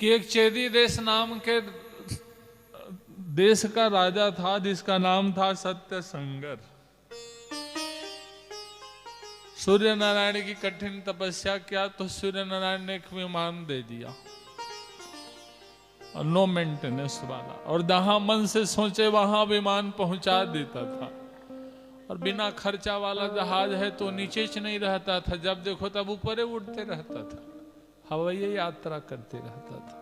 कि एक चेदी देश नाम के देश का राजा था जिसका नाम था सत्य संगर। सूर्य नारायण की कठिन तपस्या किया तो सूर्य नारायण ने एक विमान दे दिया, और नो मेंटेनेंस वाला, और जहां मन से सोचे वहां विमान पहुंचा देता था। और बिना खर्चा वाला जहाज है तो नीचे च नहीं रहता था, जब देखो तब ऊपर ही उड़ते रहता था, हवाई यात्रा करते रहता था।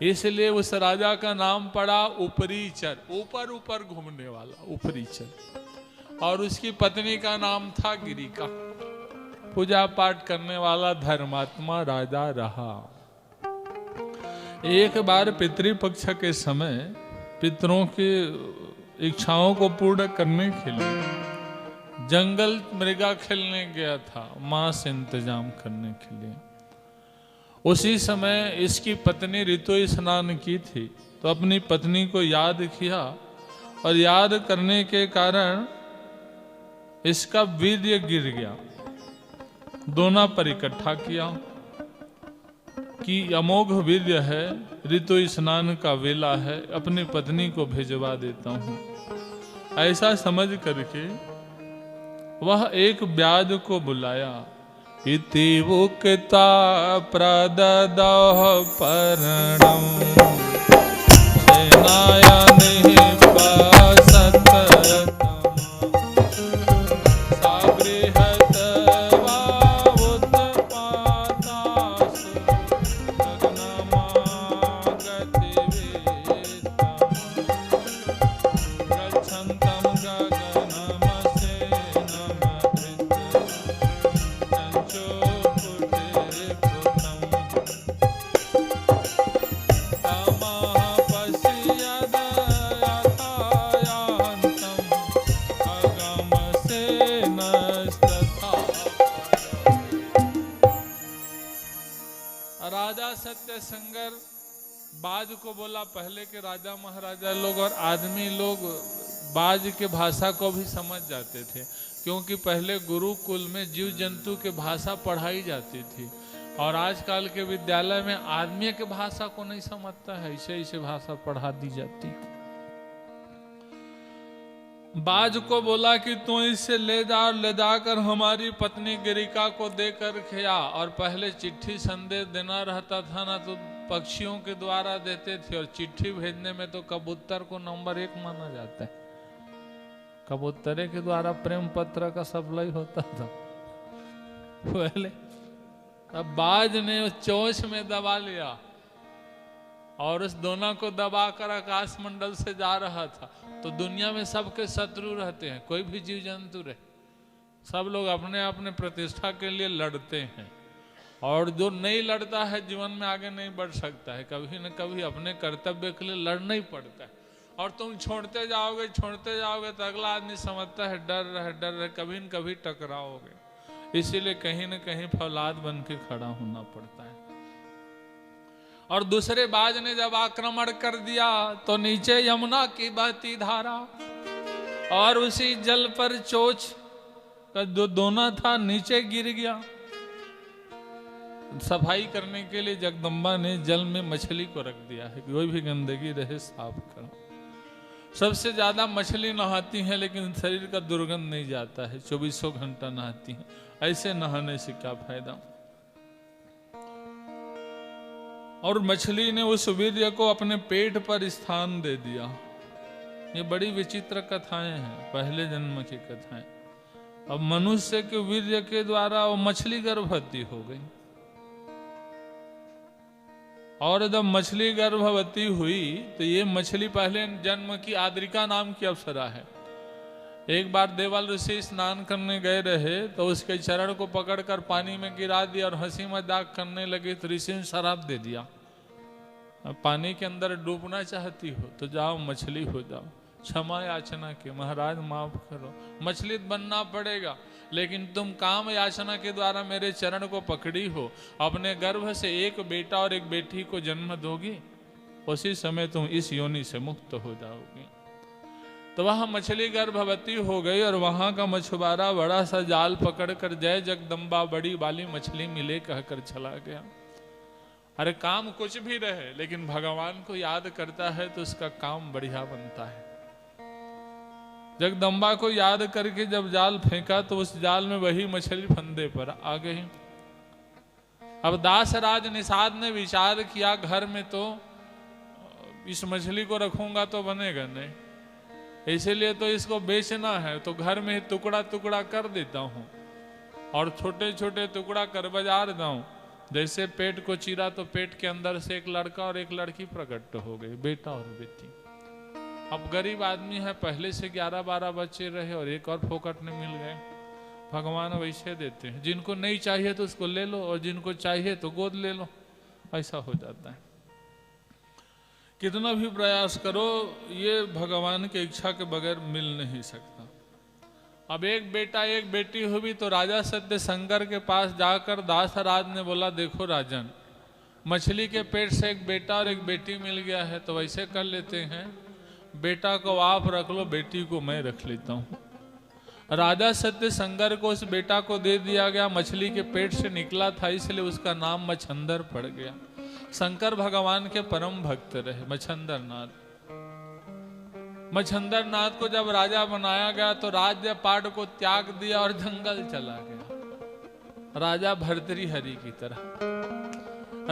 इसलिए उस राजा का नाम पड़ा ऊपरीचर, ऊपर ऊपर घूमने वाला ऊपरीचर। और उसकी पत्नी का नाम था गिरिका, पूजा पाठ करने वाला धर्मात्मा राजा रहा। एक बार पितृपक्ष के समय पितरों की इच्छाओं को पूर्ण करने के लिए जंगल मृगा खेलने गया था, मांस इंतजाम करने के लिए। उसी समय इसकी पत्नी ऋतु स्नान की थी, तो अपनी पत्नी को याद किया, और याद करने के कारण इसका वीर्य गिर गया। दोनों पर इकट्ठा किया कि अमोघ वीर्य है, ऋतु स्नान का वेला है, अपनी पत्नी को भेजवा देता हूं। ऐसा समझ करके वह एक ब्याज को बुलाया। इति उक्ता प्रददः पर्णं सेनायानि पसत सत्य संगर बाज को बोला। पहले के राजा महाराजा लोग और आदमी लोग बाज के भाषा को भी समझ जाते थे, क्योंकि पहले गुरुकुल में जीव जंतु के भाषा पढ़ाई जाती थी, और आजकल के विद्यालय में आदमी के भाषा को नहीं समझता है, ऐसे ऐसे भाषा पढ़ा दी जाती है। बाज को बोला कि तू इसे ले जाकर हमारी पत्नी गिरिका को देकर खिया। और पहले चिट्ठी संदेश देना रहता था ना, तो पक्षियों के द्वारा देते थे, और चिट्ठी भेजने में तो कबूतर को नंबर 1 माना जाता है। कबूतरे के द्वारा प्रेम पत्र का सप्लाई होता था पहले। अब बाज ने उस चोंच में दबा लिया और उस दोनों को दबाकर आकाश मंडल से जा रहा था। तो दुनिया में सबके शत्रु रहते हैं, कोई भी जीव जंतु रहे, सब लोग अपने अपने प्रतिष्ठा के लिए लड़ते हैं, और जो नहीं लड़ता है जीवन में आगे नहीं बढ़ सकता है। कभी न कभी अपने कर्तव्य के लिए लड़ना ही पड़ता है, और तुम छोड़ते जाओगे तो अगला आदमी समझता है डर है, कभी न कभी टकराओगे। इसीलिए कहीं न कहीं फौलाद बन के खड़ा होना पड़ता है। और दूसरे बाज ने जब आक्रमण कर दिया तो नीचे यमुना की बहती धारा, और उसी जल पर चोच का जो दोना था नीचे गिर गया। सफाई करने के लिए जगदम्बा ने जल में मछली को रख दिया है, कोई भी गंदगी रहे साफ करो। सबसे ज्यादा मछली नहाती है, लेकिन शरीर का दुर्गंध नहीं जाता है, 24 घंटा नहाती है। ऐसे नहाने से क्या फायदा। और मछली ने उस वीर्य को अपने पेट पर स्थान दे दिया। ये बड़ी विचित्र कथाएं हैं, पहले जन्म की कथाएं। अब मनुष्य के वीर्य के द्वारा वो मछली गर्भवती हो गई, और जब मछली गर्भवती हुई तो ये मछली पहले जन्म की आद्रिका नाम की अप्सरा है। एक बार देवल ऋषि स्नान करने गए रहे, तो उसके चरण को पकड़कर पानी में गिरा दिया और हंसी मजाक करने लगे, तो ऋषि ने शराप दे दिया, अब पानी के अंदर डूबना चाहती हो तो जाओ मछली हो जाओ। क्षमा याचना के, महाराज माफ करो, मछली बनना पड़ेगा, लेकिन तुम काम याचना के द्वारा मेरे चरण को पकड़ी हो, अपने गर्भ से एक बेटा और एक बेटी को जन्म दोगी, उसी समय तुम इस योनि से मुक्त हो जाओगी। तो वह मछली गर्भवती हो गई, और वहां का मछुआरा बड़ा सा जाल पकड़कर जय जगदम्बा बड़ी वाली मछली मिले कहकर चला गया। अरे काम कुछ भी रहे लेकिन भगवान को याद करता है तो उसका काम बढ़िया बनता है। जगदम्बा को याद करके जब जाल फेंका तो उस जाल में वही मछली फंदे पर आ गई। अब दासराज निषाद ने विचार किया घर में तो इस मछली को रखूंगा तो बनेगा नहीं, इसीलिए तो इसको बेचना है, तो घर में ही टुकड़ा टुकड़ा कर देता हूँ और छोटे छोटे टुकड़ा कर बाजार जाऊं। जैसे पेट को चीरा तो पेट के अंदर से एक लड़का और एक लड़की प्रकट हो गए, बेटा और बेटी। अब गरीब आदमी है, पहले से 11-12 बच्चे रहे और एक और फोकट में मिल गए। भगवान वैसे देते हैं, जिनको नहीं चाहिए तो उसको ले लो और जिनको चाहिए तो गोद ले लो, ऐसा हो जाता है। कितना भी प्रयास करो ये भगवान की इच्छा के बगैर मिल नहीं सकता। अब एक बेटा एक बेटी हुई तो राजा सत्य शंकर के पास जाकर दासराज ने बोला, देखो राजन, मछली के पेट से एक बेटा और एक बेटी मिल गया है, तो वैसे कर लेते हैं, बेटा को आप रख लो, बेटी को मैं रख लेता हूँ। राजा सत्य शंकर को उस बेटा को दे दिया गया। मछली के पेट से निकला था इसलिए उसका नाम मच्छंदर पड़ गया। शंकर भगवान के परम भक्त रहे मच्छंदर नाथ। मच्छंदर नाथ को जब राजा बनाया गया तो राज्य पाट को त्याग दिया और जंगल चला गया, राजा भर्तृहरि की तरह।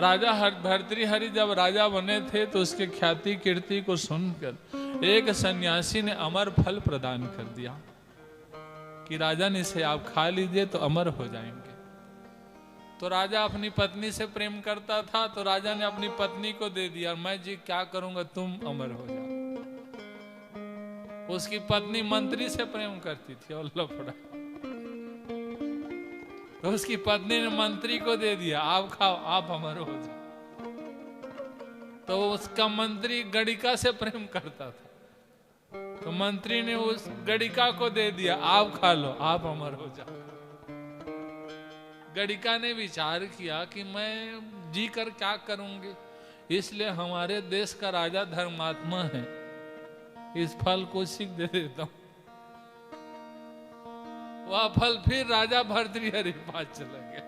राजा भर्तृहरि जब राजा बने थे तो उसके ख्याति कीर्ति को सुनकर एक सन्यासी ने अमर फल प्रदान कर दिया कि राजन इसे आप खा लीजिए तो अमर हो जाएंगे। तो राजा अपनी पत्नी से प्रेम करता था तो राजा ने अपनी पत्नी को दे दिया, मैं जी क्या करूंगा, तुम अमर हो जाओ। उसकी पत्नी मंत्री से प्रेम करती थी और लफड़ा, तो उसकी पत्नी ने मंत्री को दे दिया, आप खाओ आप अमर हो जाओ। तो उसका मंत्री गणिका से प्रेम करता था तो मंत्री ने उस गणिका को दे दिया, आप खा लो आप अमर हो जाओ। गणिका ने विचार किया कि मैं जी कर क्या करूंगी, इसलिए हमारे देश का राजा धर्मात्मा है, इस फल को सीख दे देता हूं। वह फल फिर राजा भर्तृहरि के पास चला गया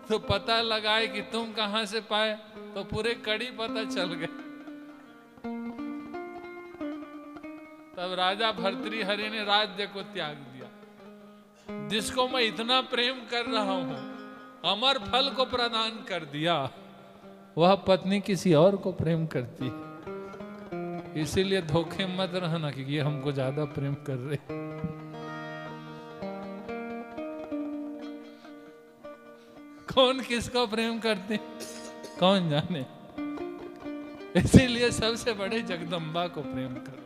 तो पता लगाए कि तुम कहां से पाए, तो पूरे कड़ी पता चल गए। तब राजा भर्तृहरि ने राज्य को त्याग दिया। जिसको मैं इतना प्रेम कर रहा हूं, अमर फल को प्रदान कर दिया, वह पत्नी किसी और को प्रेम करती है। इसीलिए धोखे मत रहना कि ये हमको ज्यादा प्रेम कर रहे। कौन किसको प्रेम करते कौन जाने। इसीलिए सबसे बड़े जगदम्बा को प्रेम करो।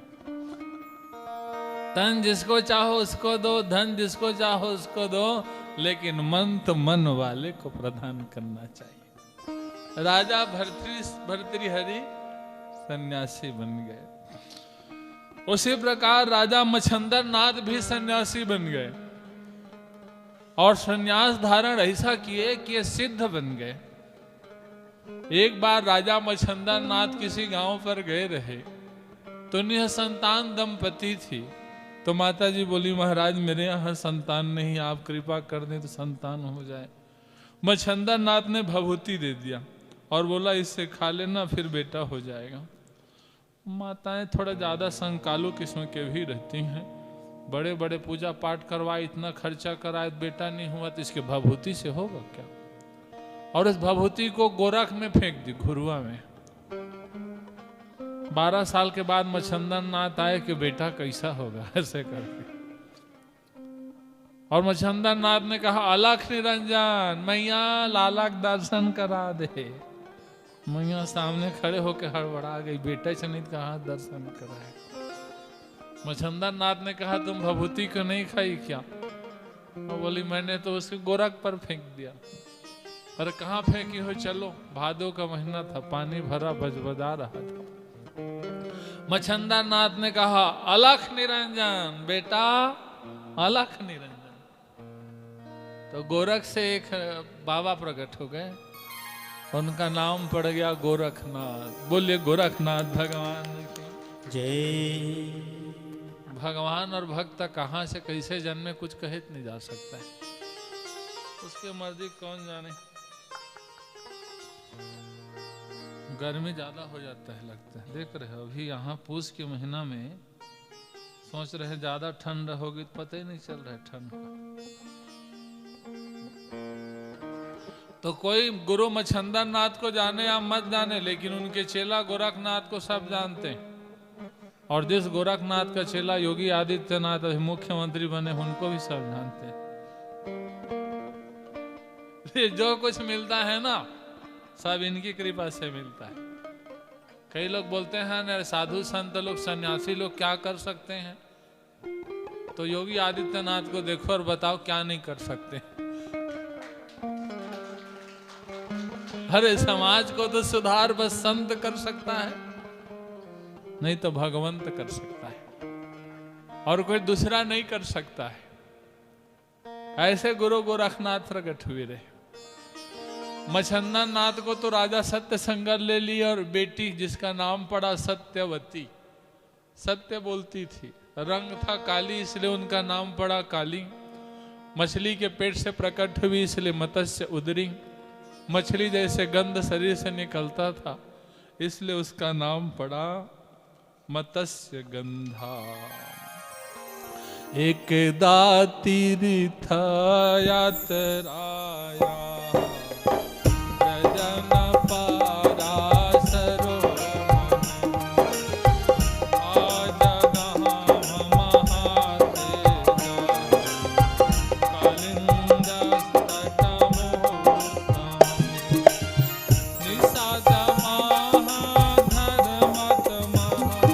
तन जिसको चाहो उसको दो, धन जिसको चाहो उसको दो, लेकिन मन तो मन वाले को प्रदान करना चाहिए। राजा भर्तृहरि सन्यासी बन गए। उसी प्रकार राजा मच्छंदर नाथ भी सन्यासी बन गए और सन्यास धारण ऐसा किए कि ये सिद्ध बन गए। एक बार राजा मच्छंदर नाथ किसी गांव पर गए रहे तो निसंतान दंपति थी। तो माता जी बोली, महाराज मेरे यहाँ संतान नहीं, आप कृपा कर दें तो संतान हो जाए। मच्छंदर नाथ ने भभूति दे दिया और बोला इससे खा लेना फिर बेटा हो जाएगा। माताएं थोड़ा ज्यादा संकालु किस्म के भी रहती हैं, बड़े बड़े पूजा पाठ करवाए, इतना खर्चा कराए, बेटा नहीं हुआ तो इसके भभूति से होगा क्या। और इस भभूति को गोरख में फेंक दी, घुरुआ में। 12 साल के बाद मच्छंदर नाथ आए कि बेटा कैसा होगा, ऐसे करके। और मच्छंदर नाथ ने कहा, अलख निरंजन मैया लाला के दर्शन करा दे। मैया सामने खड़े होकर हड़बड़ा गई, बेटा से नहीं कहा दर्शन कराए। मच्छंदर नाथ ने कहा, तुम भभूति को नहीं खाई क्या? वो बोली, मैंने तो उसके गोरख पर फेंक दिया। अरे कहाँ फेंकी हो? चलो, भादों का महीना था, पानी भरा बजबदा रहा था। मच्छंदर नाथ ने कहा, अलख निरंजन बेटा, अलख निरंजन। तो गोरख से एक बाबा प्रकट हो गए, उनका नाम पड़ गया गोरखनाथ। बोलिए गोरखनाथ भगवान की जय। भगवान और भक्त कहाँ से कैसे जन्मे कुछ कहे नहीं जा सकता है। उसकी मर्जी, कौन जाने। गर्मी ज्यादा हो जाता है लगता है, देख रहे हो अभी यहाँ पूस के महीना में सोच रहे ज्यादा ठंड होगी, तो पता ही नहीं चल रहा है ठंड का। तो कोई गुरु मच्छंदर नाथ को जाने या मत जाने, लेकिन उनके चेला गोरखनाथ को सब जानते हैं। और जिस गोरखनाथ का चेला योगी आदित्यनाथ अभी मुख्यमंत्री बने, उनको भी सब जानते हैं। जो कुछ मिलता है ना, सब इनकी कृपा से मिलता है। कई लोग बोलते हैं साधु संत लोग, सन्यासी लोग क्या कर सकते हैं, तो योगी आदित्यनाथ को देखो और बताओ क्या नहीं कर सकते। अरे समाज को तो सुधार बस संत कर सकता है, नहीं तो भगवंत कर सकता है, और कोई दूसरा नहीं कर सकता है। ऐसे गुरु गोरखनाथ प्रकट हुए रहे। मच्छंदर नाथ को तो राजा सत्य संगर ले ली, और बेटी जिसका नाम पड़ा सत्यवती, सत्य बोलती थी, रंग था काली इसलिए उनका नाम पड़ा काली। मछली के पेट से प्रकट हुई इसलिए मत्स्य उदरी। मछली जैसे गंध शरीर से निकलता था इसलिए उसका नाम पड़ा मत्स्य गंधा। एक दातिर था यात्राया, गजन पारा सरोवर, आज गहम महातेजा, कालिंदस्तटमोत्तम, निषाद महाधर्मत महा,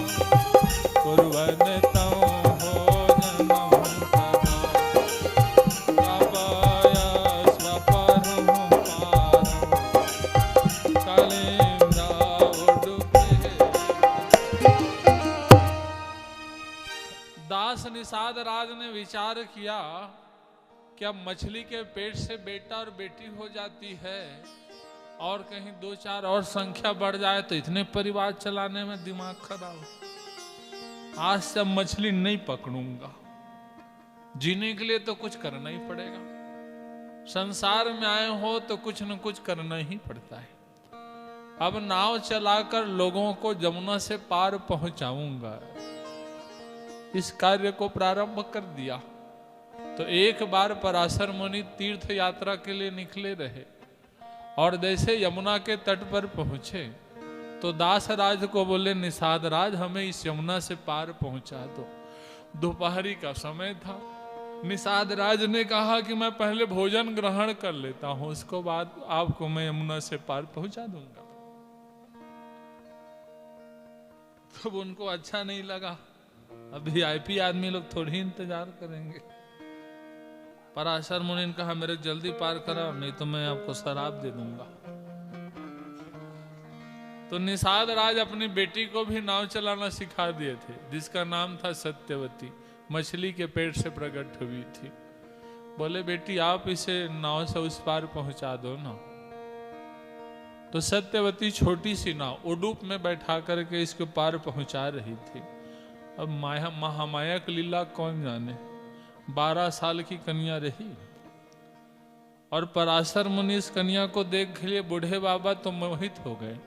कुर्वन् तं भोजनं सदा, कवय स्वपरं पारं, कालिंदा उडुपे। दास निषाद राज ने विचार किया कि अब मछली के पेट से बेटा और बेटी हो जाती है, और कहीं 2-4 और संख्या बढ़ जाए तो इतने परिवार चलाने में दिमाग खराब। आज से मछली नहीं पकड़ूंगा, जीने के लिए तो कुछ करना ही पड़ेगा। संसार में आए हो तो कुछ न कुछ करना ही पड़ता है। अब नाव चलाकर लोगों को जमुना से पार पहुंचाऊंगा, इस कार्य को प्रारंभ कर दिया। तो एक बार पराशर मुनि तीर्थ यात्रा के लिए निकले रहे, और जैसे यमुना के तट पर पहुंचे तो दास राज को बोले, निषाद राज हमें इस यमुना से पार पहुंचा दो। दोपहरी का समय था। निषाद राज ने कहा कि मैं पहले भोजन ग्रहण कर लेता हूं, उसको बाद आपको मैं यमुना से पार पहुंचा दूंगा। तो उनको अच्छा नहीं लगा, अब वीआईपी आदमी लोग थोड़ी इंतजार करेंगे। पराशर मुनि ने कहा मेरे जल्दी पार कराओ, नहीं तो मैं आपको शराब दे दूंगा। तो निषाद राज अपनी बेटी को भी नाव चलाना सिखा दिए थे, जिसका नाम था सत्यवती, मछली के पेट से प्रकट हुई थी। बोले बेटी आप इसे नाव से उस पार पहुंचा दो ना। तो सत्यवती छोटी सी नाव उडुप में बैठा करके इसको पार पहुंचा रही थी। अब महामाया की लीला कौन जाने। 12 साल की कन्या रही, और पराशर मुनि इस कन्या को देख लिए बूढ़े बाबा तो मोहित हो गए।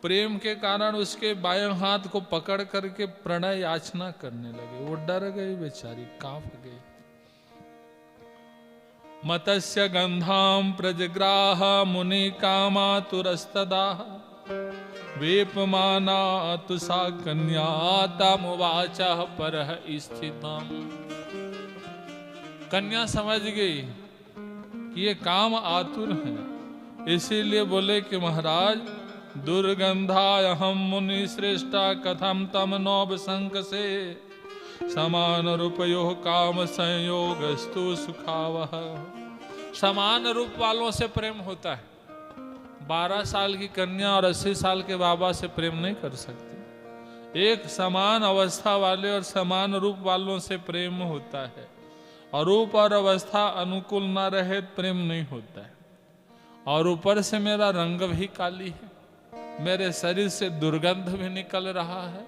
प्रेम के कारण उसके बाएं हाथ को पकड़ करके प्रणय याचना करने लगे। वो डर गई बेचारी, कांप गई। मत्स्य गंधाम प्रजग्राह मुनि कामातुरस्तदाह, वेपमाना तु सा कन्या तमुवाच परः स्थितम्। कन्या समझ गई कि ये काम आतुर है, इसीलिए बोले कि महाराज दुर्गंधाय हम मुनि श्रेष्ठा कथम तम नौब संक से, समान रूपयो काम संयोगस्तु सुखावह। समान रूप वालों से प्रेम होता है। 12 साल की कन्या और 80 साल के बाबा से प्रेम नहीं कर सकते। एक समान अवस्था वाले और समान रूप वालों से प्रेम होता है, और रूप और अवस्था अनुकूल ना रहे प्रेम नहीं होता है। और ऊपर से मेरा रंग भी काली है, मेरे शरीर से दुर्गंध भी निकल रहा है,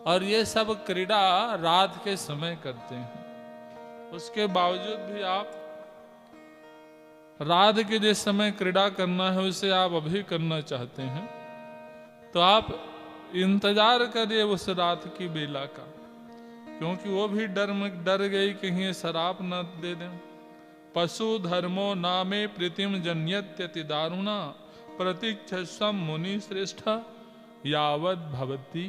और ये सब क्रीड़ा रात के समय करते हैं। उसके बावजूद भी आप रात के जिस समय क्रीड़ा करना है उसे आप अभी करना चाहते हैं तो आप इंतजार करिए उस रात की बेला का, क्योंकि वो भी डर गई कहीं शराब न दे दें। पशु धर्मो नामे प्रीतिम जन्यत्यति दारुणा प्रतीक्षस्व मुनि श्रेष्ठ यावत भवती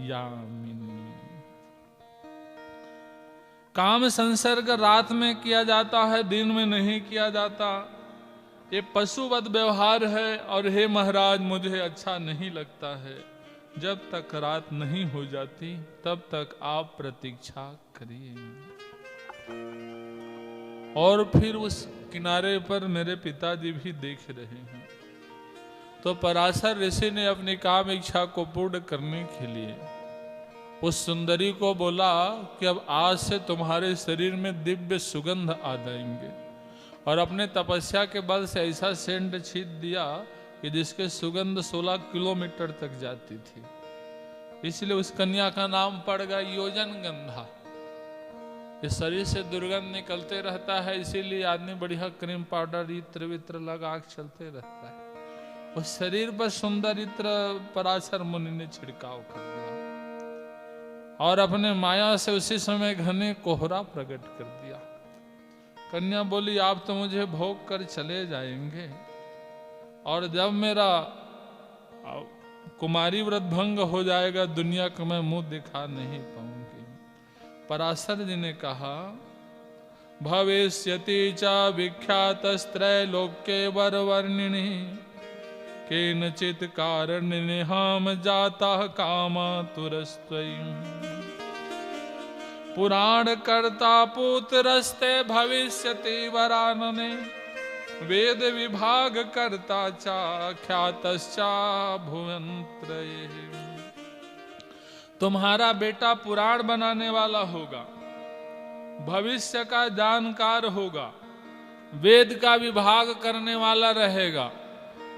यामिनी। काम संसर्ग रात में किया जाता है, दिन में नहीं किया जाता। ये पशुवत व्यवहार है और हे महाराज मुझे अच्छा नहीं लगता है। जब तक रात नहीं हो जाती तब तक आप प्रतीक्षा करिए। और फिर उस किनारे पर मेरे पिताजी भी देख रहे हैं। तो पराशर ऋषि ने अपनी काम इच्छा को पूर्ण करने के लिए उस सुंदरी को बोला कि अब आज से तुम्हारे शरीर में दिव्य सुगंध आ जाएंगे, और अपने तपस्या के बल से ऐसा सेंट छींट दिया कि जिसके सुगंध 16 किलोमीटर तक जाती थी। इसलिए उस कन्या का नाम पड़ गया योजन गंधा। इस शरीर से दुर्गंध निकलते रहता है, इसीलिए आदमी बढ़िया क्रीम पाउडर इत्र वित्र लगा के चलते रहता है। उस शरीर पर सुंदर इत्र पराशर मुनि ने छिड़काव कर दिया और अपने माया से उसी समय घने कोहरा प्रकट कर दिया। कन्या बोली आप तो मुझे भोग कर चले जाएंगे, और जब मेरा कुमारी व्रत भंग हो जाएगा दुनिया को मैं मुंह दिखा नहीं पाऊंगी। पराशर जी ने कहा भविष्यति च विख्यातस्त्रैलोक्ये वरवर्णिनि केनचित् कारणिहाम जाता कामातुरस्त्वयि। पुराण कर्ता पुत्रस्ते भविष्यति वरानने वेद विभाग कर्ता चा ख्यातश्चा भुवनत्रये। तुम्हारा बेटा पुराण बनाने वाला होगा, भविष्य का जानकार होगा, वेद का विभाग करने वाला रहेगा,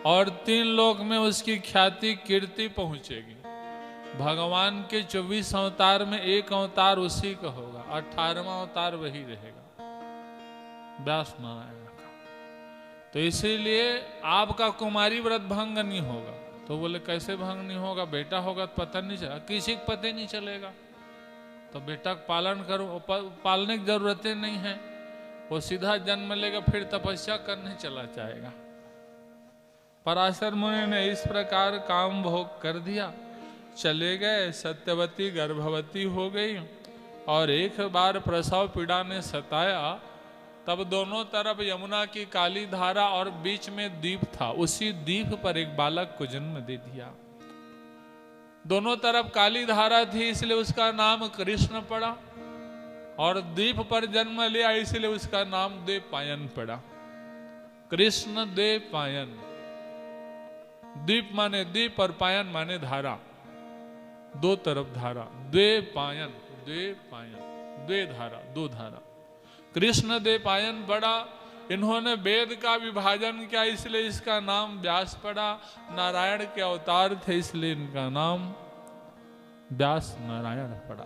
और 3 लोक में उसकी ख्याति कीर्ति पहुंचेगी। भगवान के 24 अवतार में एक अवतार उसी का होगा, 18वां अवतार वही रहेगा, व्यास नारायण का। तो इसीलिए आपका कुमारी व्रत भंग नहीं होगा। तो बोले कैसे भंग नहीं होगा, बेटा होगा तो पता नहीं चला, किसी को पता नहीं चलेगा। तो बेटा का पालन करो, पालने की जरूरतें नहीं है, वो सीधा जन्म लेगा फिर तपस्या करने चला जाएगा। पराशर मुनि ने इस प्रकार काम भोग कर दिया, चले गए। सत्यवती गर्भवती हो गई और एक बार प्रसव पीड़ा ने सताया, तब दोनों तरफ यमुना की काली धारा और बीच में द्वीप था। उसी द्वीप पर एक बालक को जन्म दे दिया। दोनों तरफ काली धारा थी इसलिए उसका नाम कृष्ण पड़ा, और द्वीप पर जन्म लिया इसलिए उसका नाम द्वैपायन पड़ा। कृष्ण द्वैपायन, द्वीप माने द्वीप और पायन माने धारा, 2 तरफ धारा। द्वैपायन, द्वैपायन, द्वे धारा, 2 धारा। कृष्ण द्वैपायन पड़ा। इन्होंने वेद का विभाजन किया इसलिए इसका नाम व्यास पड़ा। नारायण के अवतार थे इसलिए इनका नाम व्यास नारायण पड़ा।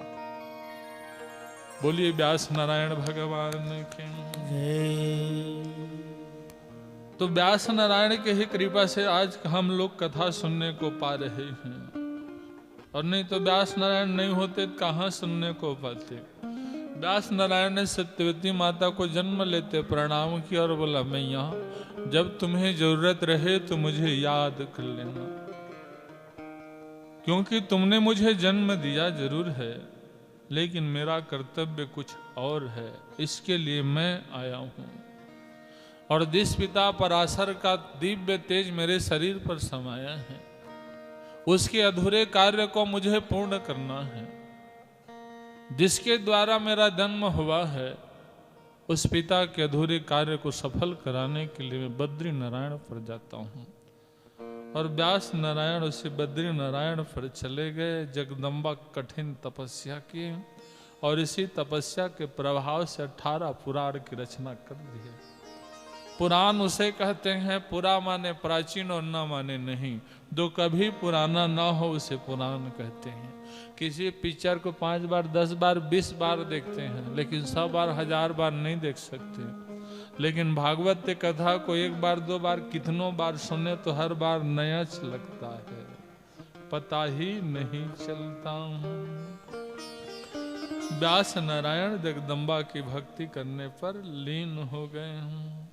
बोलिए व्यास नारायण भगवान के। तो व्यास नारायण के ही कृपा से आज हम लोग कथा सुनने को पा रहे हैं, और नहीं तो व्यास नारायण नहीं होते तो कहाँ सुनने को पाते। व्यास नारायण ने सत्यवती माता को जन्म लेते प्रणाम किया और बोला मैया जब तुम्हें जरूरत रहे तो मुझे याद कर लेना, क्योंकि तुमने मुझे जन्म दिया जरूर है, लेकिन मेरा कर्तव्य कुछ और है, इसके लिए मैं आया हूं। और जिस पिता पराशर का दिव्य तेज मेरे शरीर पर समाया है, उसके अधूरे कार्य को मुझे पूर्ण करना है। जिसके द्वारा मेरा जन्म हुआ है, उस पिता के अधूरे कार्य को सफल कराने के लिए मैं बद्री नारायण पर जाता हूँ। और व्यास नारायण उसे बद्री नारायण पर चले गए। जगदम्बा कठिन तपस्या की, और इसी तपस्या के प्रभाव से 18 पुराण की रचना कर दी है। पुराण उसे कहते हैं, पुरा माने प्राचीन और न माने नहीं, जो कभी पुराना ना हो उसे पुराण कहते हैं। किसी पिक्चर को 5 बार 10 बार 20 बार देखते हैं, लेकिन 100 बार 1000 बार नहीं देख सकते। लेकिन भागवत के कथा को एक बार दो बार कितनों बार सुने तो हर बार नया लगता है, पता ही नहीं चलता हूँ। व्यास नारायण जगदम्बा की भक्ति करने पर लीन हो गए हूँ।